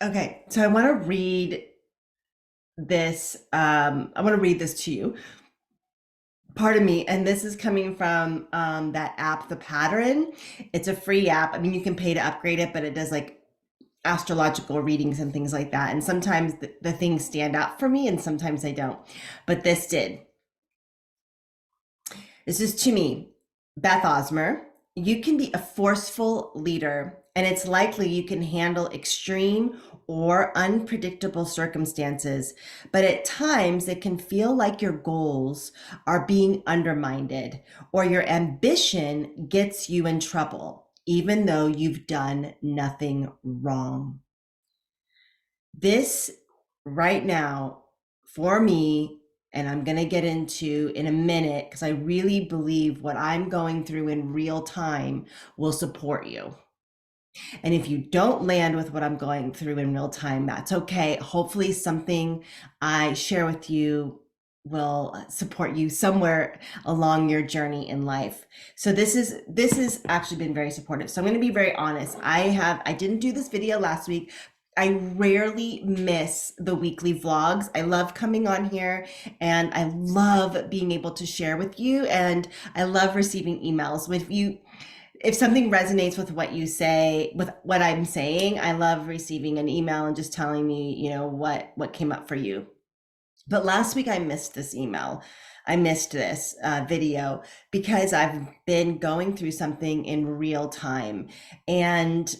Okay, so I want to read this. I want to read this to you. Pardon me, and this is coming from that app, The Pattern. It's a free app. I mean, you can pay to upgrade it, but it does like astrological readings and things like that. And sometimes the things stand out for me, and sometimes they don't. But this did. This is to me, Beth Osmer. You can be a forceful leader, and it's likely you can handle extreme or unpredictable circumstances. But at times, it can feel like your goals are being undermined or your ambition gets you in trouble, even though you've done nothing wrong. This right now, for me, and I'm going to get into in a minute because I really believe what I'm going through in real time will support you. And if you don't land with what I'm going through in real time, that's okay. Hopefully, something I share with you will support you somewhere along your journey in life. So this has actually been very supportive. So I'm going to be very honest. I didn't do this video last week. I rarely miss the weekly vlogs. I love coming on here and I love being able to share with you, and I love receiving emails with you. If something resonates with what you say, with what I'm saying, I love receiving an email and just telling me, what came up for you. But last week I missed this email. I missed this video because I've been going through something in real time, and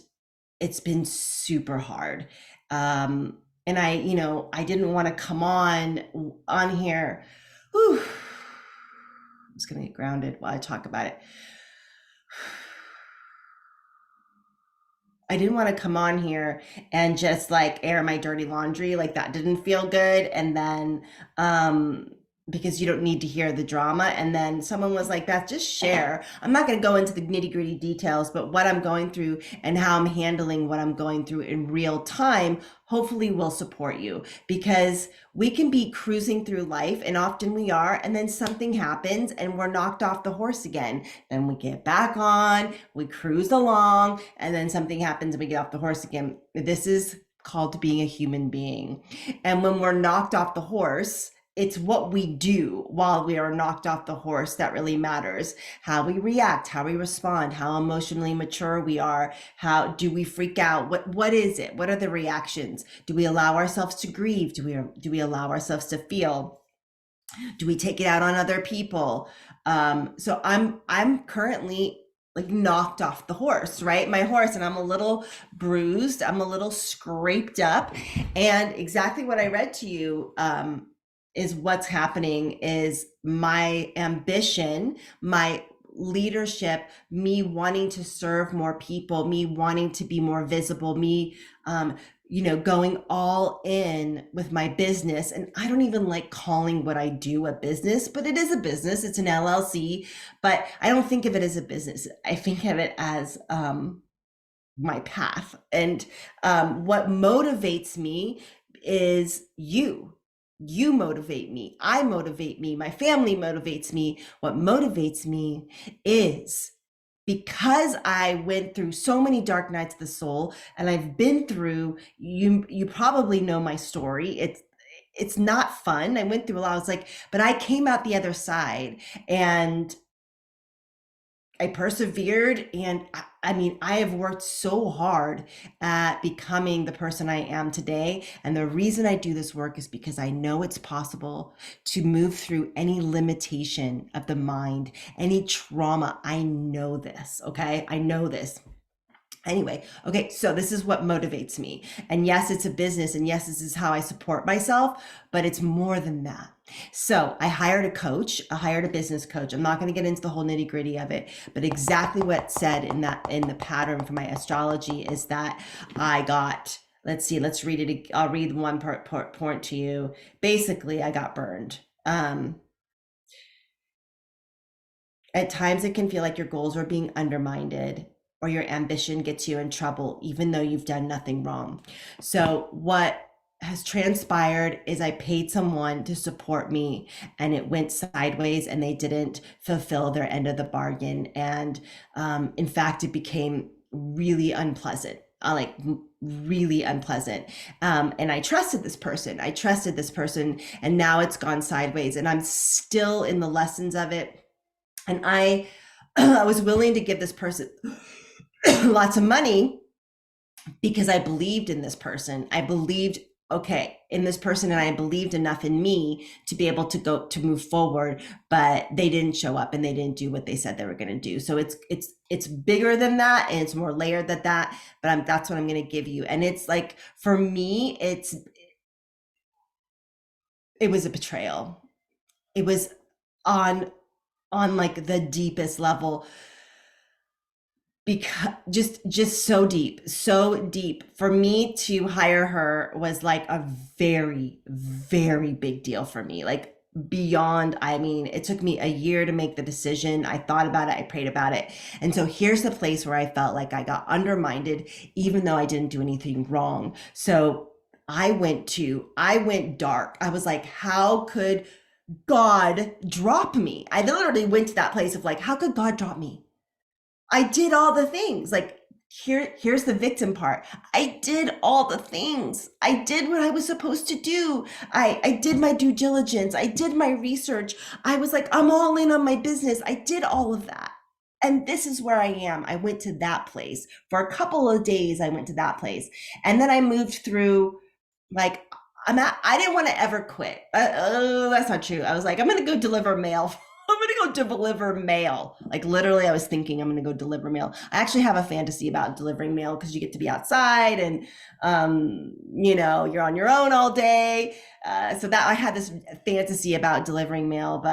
it's been super hard. And I didn't want to come on here. Whew, I'm just gonna get grounded while I talk about it. I didn't want to come on here and just like air my dirty laundry. Like that didn't feel good. And then, because you don't need to hear the drama. And then someone was like, Beth, just share. I'm not going to go into the nitty gritty details, but what I'm going through and how I'm handling what I'm going through in real time hopefully will support you, because we can be cruising through life, and often we are, and then something happens and we're knocked off the horse again. Then we get back on, we cruise along, and then something happens and we get off the horse again. This is called being a human being. And when we're knocked off the horse, it's what we do while we are knocked off the horse that really matters. How we react, how we respond, how emotionally mature we are. How do we freak out? What is it? What are the reactions? Do we allow ourselves to grieve? Do we allow ourselves to feel? Do we take it out on other people? So I'm currently like knocked off the horse, right? My horse, and I'm a little bruised, I'm a little scraped up. And exactly what I read to you, is what's happening is my ambition, my leadership, me wanting to serve more people, me wanting to be more visible, me going all in with my business. And I don't even like calling what I do a business, but it is a business. It's an LLC, but I don't think of it as a business. I think of it as my path. And what motivates me is you. You motivate me. I motivate me. My family motivates me. What motivates me is because I went through so many dark nights of the soul, and I've been through, you probably know my story. It's not fun. I went through a lot. I was like, but I came out the other side, and I persevered. And I mean, I have worked so hard at becoming the person I am today. And the reason I do this work is because I know it's possible to move through any limitation of the mind, any trauma. I know this. Okay. I know this. Anyway, okay, so this is what motivates me. And yes, it's a business, and yes, this is how I support myself, but it's more than that. So I hired a coach, I hired a business coach. I'm not going to get into the whole nitty gritty of it, but exactly what said in the pattern for my astrology is that I got, let's see, let's read it. I'll read one point to you. Basically, I got burned. At times it can feel like your goals are being undermined or your ambition gets you in trouble, even though you've done nothing wrong. So what has transpired is I paid someone to support me, and it went sideways, and they didn't fulfill their end of the bargain. And in fact, it became really unpleasant. like really unpleasant. And I trusted this person, and now it's gone sideways, and I'm still in the lessons of it. And I, I was willing to give this person lots of money because I believed in this person. I believed, okay, in this person, and I believed enough in me to be able to go to move forward, but they didn't show up and they didn't do what they said they were going to do. So it's bigger than that, and it's more layered than that, but that's what I'm going to give you. And it's like, for me, it was a betrayal. It was on like the deepest level, because just so deep. For me to hire her was like a very, very big deal for me, like beyond, I mean, it took me a year to make the decision. I thought about it, I prayed about it. And so here's the place where I felt like I got undermined, even though I didn't do anything wrong. So I went dark. I was like, how could God drop me? I literally went to that place of like, how could God drop me? I did all the things. Like, here's the victim part. I did all the things. I did what I was supposed to do. I did my due diligence. I did my research. I was like, I'm all in on my business. I did all of that. And this is where I am. I went to that place for a couple of days. I went to that place. And then I moved through, like, I didn't want to ever quit. Oh, that's not true. I was like, I'm going to go deliver mail. I'm going to go deliver mail. Like, literally, I was thinking I'm going to go deliver mail. I actually have a fantasy about delivering mail because you get to be outside, and, you're on your own all day. So that I had this fantasy about delivering mail,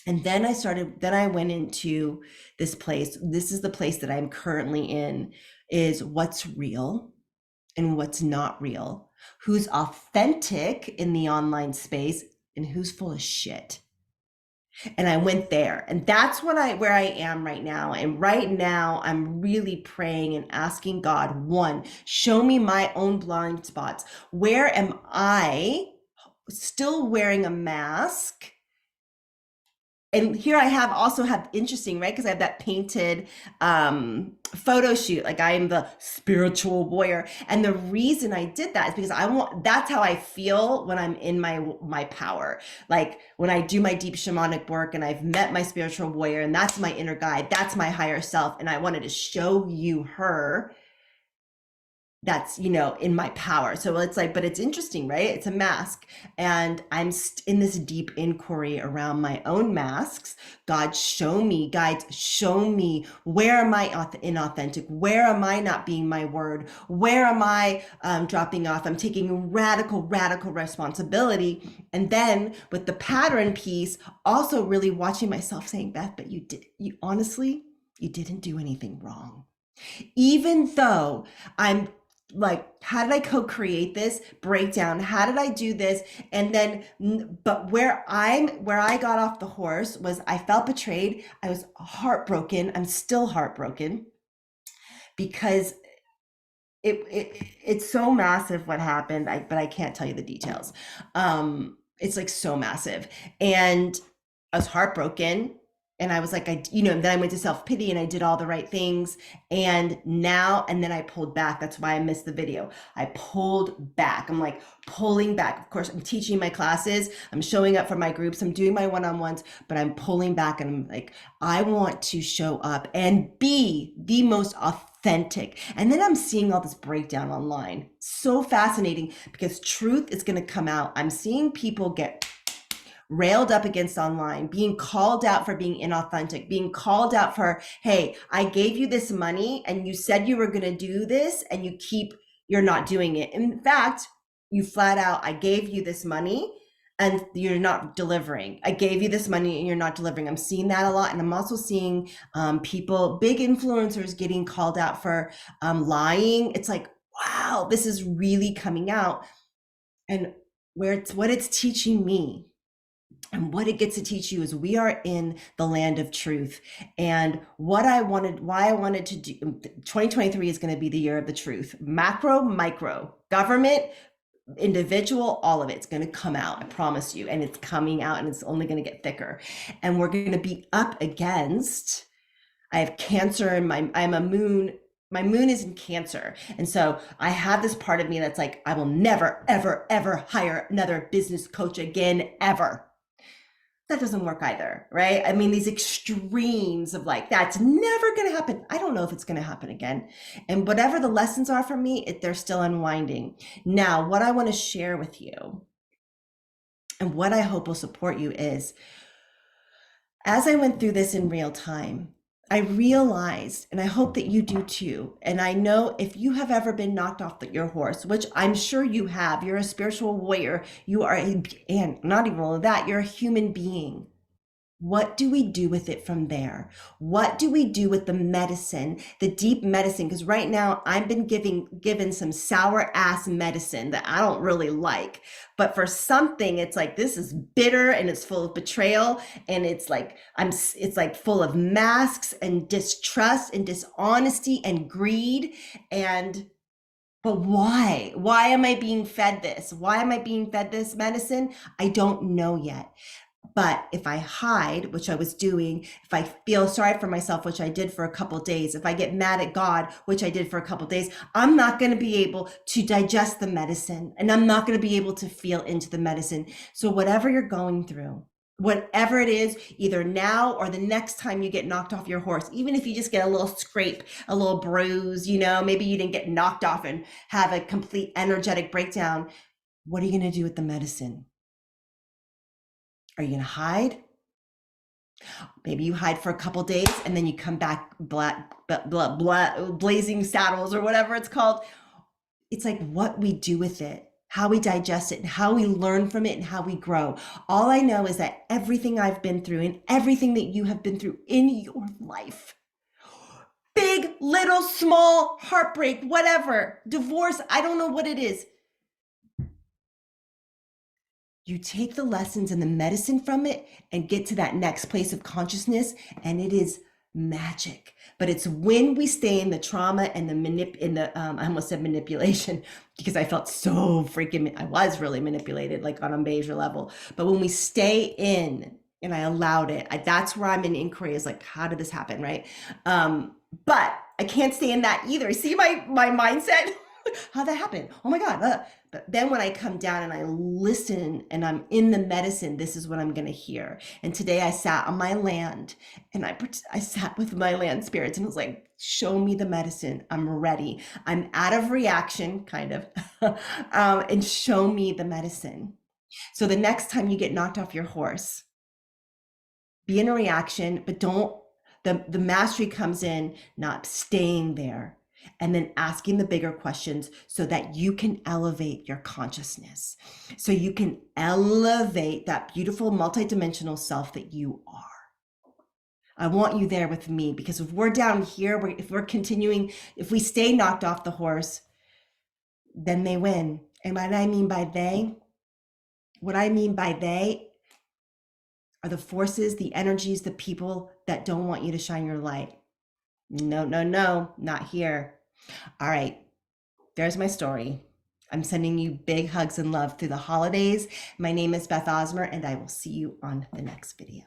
and then I went into this place. This is the place that I'm currently in, is what's real and what's not real, who's authentic in the online space and who's full of shit. And I went there, and that's where I am right now. And right now I'm really praying and asking God, one, show me my own blind spots. Where am I still wearing a mask? And here I have interesting, right? Because I have that painted photo shoot, like I am the spiritual warrior. And the reason I did that is because that's how I feel when I'm in my power. Like when I do my deep shamanic work and I've met my spiritual warrior, and that's my inner guide, that's my higher self. And I wanted to show you her that's, in my power. So it's like, but it's interesting, right? It's a mask, and I'm in this deep inquiry around my own masks. God, show me, guides, show me, where am I inauthentic? Where am I not being my word? Where am I dropping off? I'm taking radical responsibility. And then with the pattern piece, also really watching myself, saying, Beth, but you honestly, you didn't do anything wrong. Even though I'm like, how did I co-create this breakdown? How did I do this? And then, but where I got off the horse was, I felt betrayed. I was heartbroken. I'm still heartbroken because it's so massive what happened. But I can't tell you the details. It's like so massive, and I was heartbroken. And I was like, then I went to self-pity and I did all the right things. And then I pulled back. That's why I missed the video. I pulled back. I'm like pulling back. Of course, I'm teaching my classes. I'm showing up for my groups. I'm doing my one-on-ones, but I'm pulling back, and I'm like, I want to show up and be the most authentic. And then I'm seeing all this breakdown online. So fascinating, because truth is going to come out. I'm seeing people get railed up against online, being called out for being inauthentic, being called out for, hey, I gave you this money and you said you were going to do this, and you're not doing it. In fact, you flat out, I gave you this money and you're not delivering. I gave you this money and you're not delivering. I'm seeing that a lot. And I'm also seeing people, big influencers, getting called out for lying. It's like, wow, this is really coming out. And what it's teaching me, and what it gets to teach you, is we are in the land of truth. And why I wanted to do, 2023 is going to be the year of the truth. Macro, micro, government, individual, all of it's going to come out. I promise you. And it's coming out, and it's only going to get thicker. And we're going to be up against, I have Cancer in I'm a moon my moon is in Cancer. And so I have this part of me that's like, I will never, ever, ever hire another business coach again, ever. That doesn't work either, right? I mean, these extremes of like, that's never going to happen. I don't know if it's going to happen again. And whatever the lessons are for me, they're still unwinding. Now, what I want to share with you and what I hope will support you is, as I went through this in real time, I realized, and I hope that you do too. And I know if you have ever been knocked off your horse, which I'm sure you have, you're a spiritual warrior, you are, and not even all of that, you're a human being. What do we do with it from there? What do we do with the medicine, the deep medicine? Because right now I've been given some sour ass medicine that I don't really like. But for something, it's like, this is bitter and it's full of betrayal. And it's like, it's like full of masks and distrust and dishonesty and greed. But why? Why am I being fed this? Why am I being fed this medicine? I don't know yet. But if I hide, which I was doing, if I feel sorry for myself, which I did for a couple of days, if I get mad at God, which I did for a couple of days, I'm not going to be able to digest the medicine, and I'm not going to be able to feel into the medicine. So whatever you're going through, whatever it is, either now or the next time you get knocked off your horse, even if you just get a little scrape, a little bruise, maybe you didn't get knocked off and have a complete energetic breakdown. What are you going to do with the medicine? Are you going to hide? Maybe you hide for a couple days and then you come back blazing saddles or whatever it's called. It's like what we do with it, how we digest it, and how we learn from it, and how we grow. All I know is that everything I've been through and everything that you have been through in your life, big, little, small, heartbreak, whatever, divorce, I don't know what it is. You take the lessons and the medicine from it and get to that next place of consciousness, and it is magic. But it's when we stay in the trauma and I almost said manipulation, because I felt so freaking, I was really manipulated, like on a major level. But when we stay in, and I allowed it, that's where I'm in inquiry, is like, how did this happen, right? But I can't stay in that either. See my mindset? How'd that happen? Oh my God. But then when I come down and I listen and I'm in the medicine, this is what I'm going to hear. And today I sat on my land and I sat with my land spirits and was like, show me the medicine. I'm ready. I'm out of reaction, kind of, and show me the medicine. So the next time you get knocked off your horse, be in a reaction, but the mastery comes in, not staying there, and then asking the bigger questions so that you can elevate your consciousness, so you can elevate that beautiful multidimensional self that you are. I want you there with me, because if we're down here, if we're continuing, if we stay knocked off the horse, then they win. And what I mean by they are the forces, the energies, the people that don't want you to shine your light. No, not here. All right, there's my story. I'm sending you big hugs and love through the holidays. My name is Beth Osmer, and I will see you on the next video.